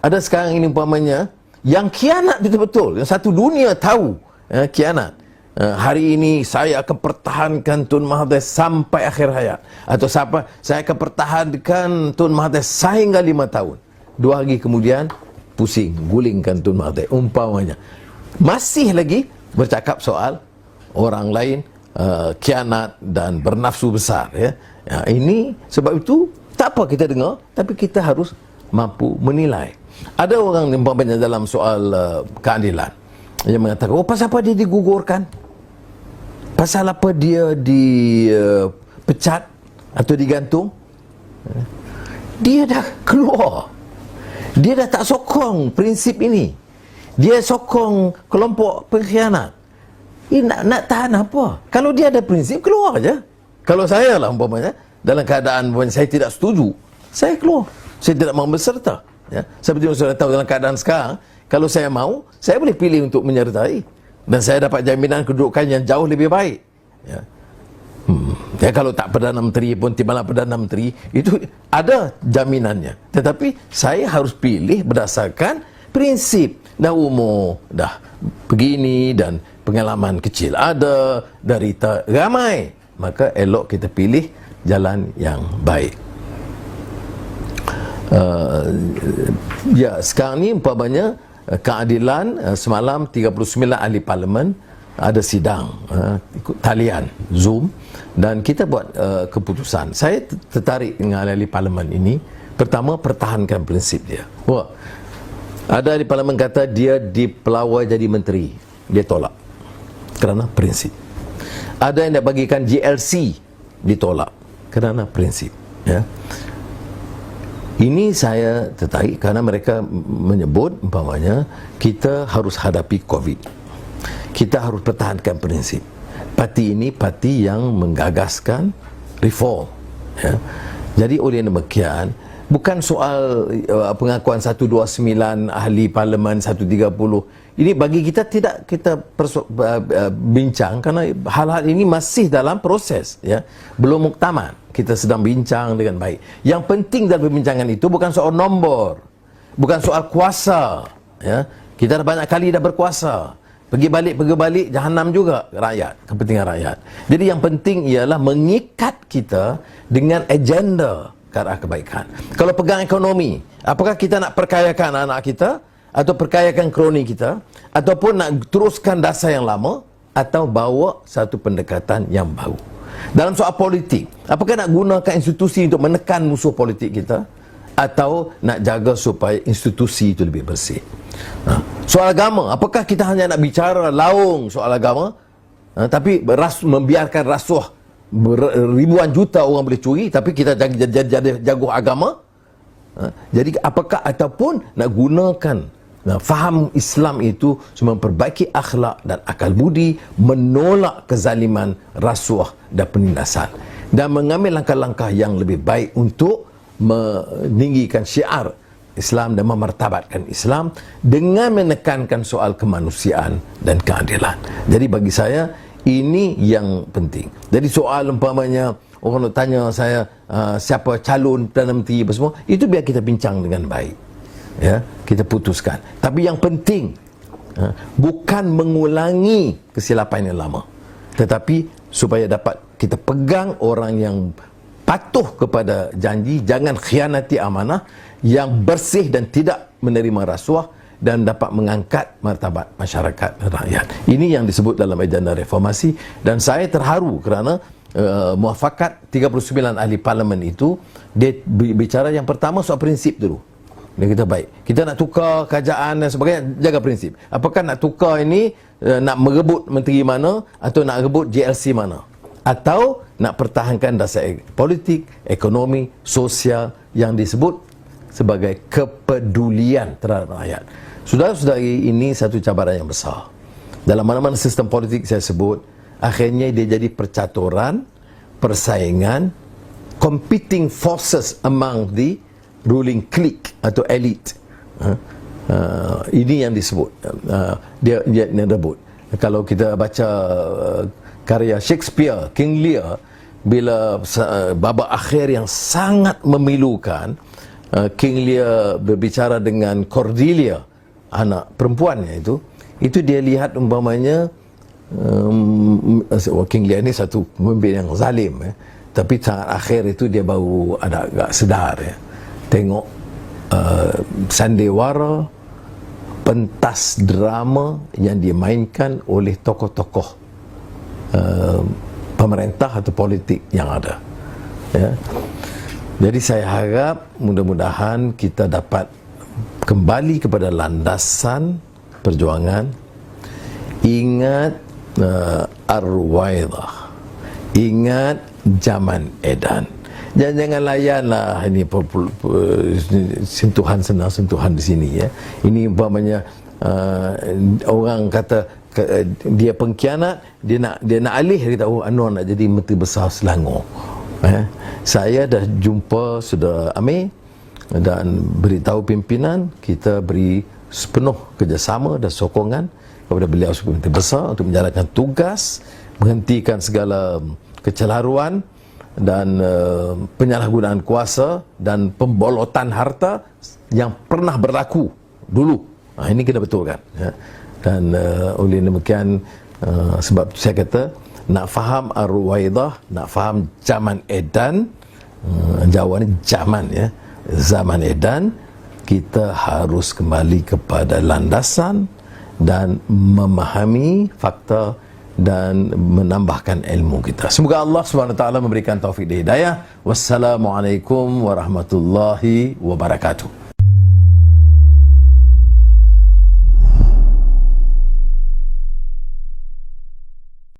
Ada sekarang ini umpamanya yang khianat betul-betul, yang satu dunia tahu khianat. Hari ini saya akan pertahankan Tun Mahathir sampai akhir hayat, atau saya akan pertahankan Tun Mahathir sehingga 5 tahun. 2 hari kemudian pusing, gulingkan Tun Mahathir umpamanya. Masih lagi bercakap soal orang lain khianat dan bernafsu besar, ya. Ini sebab itu tak apa kita dengar, tapi kita harus mampu menilai. Ada orang umpamanya dalam soal keadilan yang mengatakan, pasal apa dia digugurkan? Pasal apa dia dipecat atau digantung? Dia dah keluar. Dia dah tak sokong prinsip ini. Dia sokong kelompok pengkhianat. Ini nak tahan apa? Kalau dia ada prinsip, keluar aja. Kalau saya lah umpamanya, dalam keadaan saya tidak setuju, saya keluar. Saya tidak mau berserta. Ya. Seperti yang sudah tahu dalam keadaan sekarang, kalau saya mau, saya boleh pilih untuk menyertai. Dan saya dapat jaminan kedudukan yang jauh lebih baik. Ya. Ya, kalau tak Perdana Menteri pun timbalan Perdana Menteri, itu ada jaminannya. Tetapi saya harus pilih berdasarkan prinsip. Dah umur dah begini dan pengalaman kecil ada, derita ramai, maka elok kita pilih jalan yang baik. Ya, sekarang ni umpamanya keadilan, semalam 39 ahli parlimen ada sidang ikut talian Zoom, dan kita buat keputusan. Saya tertarik dengan ahli parlimen ini. Pertama, pertahankan prinsip dia. Ada ahli parlimen kata dia dipelawai jadi menteri, dia tolak kerana prinsip. Ada yang nak bagikan GLC, ditolak kerana prinsip, ya. Ini saya tertarik kerana mereka menyebut umpamanya kita harus hadapi COVID. Kita harus pertahankan prinsip. Parti ini parti yang menggagaskan reform, ya. Jadi oleh demikian, bukan soal pengakuan 129 ahli parlimen 130. Ini bagi kita tidak kita bincang kerana hal-hal ini masih dalam proses, ya. Belum muktamad. Kita sedang bincang dengan baik. Yang penting dalam perbincangan itu bukan soal nombor, bukan soal kuasa, ya. Kita dah banyak kali dah berkuasa. Pergi balik jahanam juga rakyat, kepentingan rakyat. Jadi yang penting ialah mengikat kita dengan agenda ke arah kebaikan. Kalau pegang ekonomi, apakah kita nak perkayakan anak kita, atau perkayakan kroni kita, ataupun nak teruskan dasar yang lama, atau bawa satu pendekatan yang baru. Dalam soal politik, apakah nak gunakan institusi untuk menekan musuh politik kita, atau nak jaga supaya institusi itu lebih bersih? Soal agama, apakah kita hanya nak bicara laung soal agama, tapi membiarkan rasuah ribuan juta orang boleh curi, tapi kita jadi jago agama? Jadi apakah, ataupun nak gunakan faham Islam itu cuma memperbaiki akhlak dan akal budi, menolak kezaliman, rasuah dan penindasan, dan mengambil langkah-langkah yang lebih baik untuk meninggikan syiar Islam dan memartabatkan Islam dengan menekankan soal kemanusiaan dan keadilan. Jadi bagi saya ini yang penting. Jadi soal umpamanya orang nak tanya saya siapa calon Perdana Menteri apa semua, itu biar kita bincang dengan baik, ya, kita putuskan. Tapi yang penting bukan mengulangi kesilapan yang lama, tetapi supaya dapat kita pegang orang yang patuh kepada janji, jangan khianati amanah, yang bersih dan tidak menerima rasuah, dan dapat mengangkat martabat masyarakat dan rakyat. Ini yang disebut dalam agenda reformasi, dan saya terharu kerana muafakat 39 ahli parlimen itu, dia bicara yang pertama soal prinsip dulu. Dia kata baik, kita nak tukar kerajaan dan sebagainya, jaga prinsip. Apakah nak tukar ini, nak merebut menteri mana, atau nak rebut JLC mana, atau nak pertahankan dasar politik, ekonomi, sosial yang disebut sebagai kepedulian terhadap rakyat. Saudara-saudari, ini satu cabaran yang besar. Dalam mana-mana sistem politik saya sebut, akhirnya dia jadi percaturan, persaingan, competing forces among the ruling clique atau elite. Ini yang disebut dia rebut. Kalau kita baca karya Shakespeare, King Lear, bila babak akhir yang sangat memilukan, King Lear berbicara dengan Cordelia, anak perempuannya itu dia lihat umpamanya King Lear ni satu pemimpin yang zalim, tapi saat akhir itu dia baru ada agak sedar, tengok sandiwara, pentas drama yang dimainkan oleh tokoh-tokoh pemerintah atau politik yang ada, ya. Jadi saya harap mudah-mudahan kita dapat kembali kepada landasan perjuangan. Ingat Ar-Ruwaidah, ingat zaman edan. Jangan layanlah ini sentuhan senang sentuhan di sini, ya. Ini umpamanya orang kata dia pengkhianat, dia nak alih, dia kata Anwar nak jadi Menteri Besar Selangor. Saya dah jumpa Saudara Amir dan beritahu pimpinan, kita beri sepenuh kerjasama dan sokongan kepada beliau sebagai Menteri Besar untuk menjalankan tugas, menghentikan segala kecelaruan dan penyalahgunaan kuasa dan pembolotan harta yang pernah berlaku dulu. Ini kita betulkan, ya. Dan oleh demikian, sebab saya kata nak faham Ar-Ruwaidah, nak faham zaman edan, Jawa ni zaman, ya, zaman edan, kita harus kembali kepada landasan dan memahami fakta dan menambahkan ilmu kita. Semoga Allah SWT memberikan taufik dan hidayah. Wassalamualaikum warahmatullahi wabarakatuh.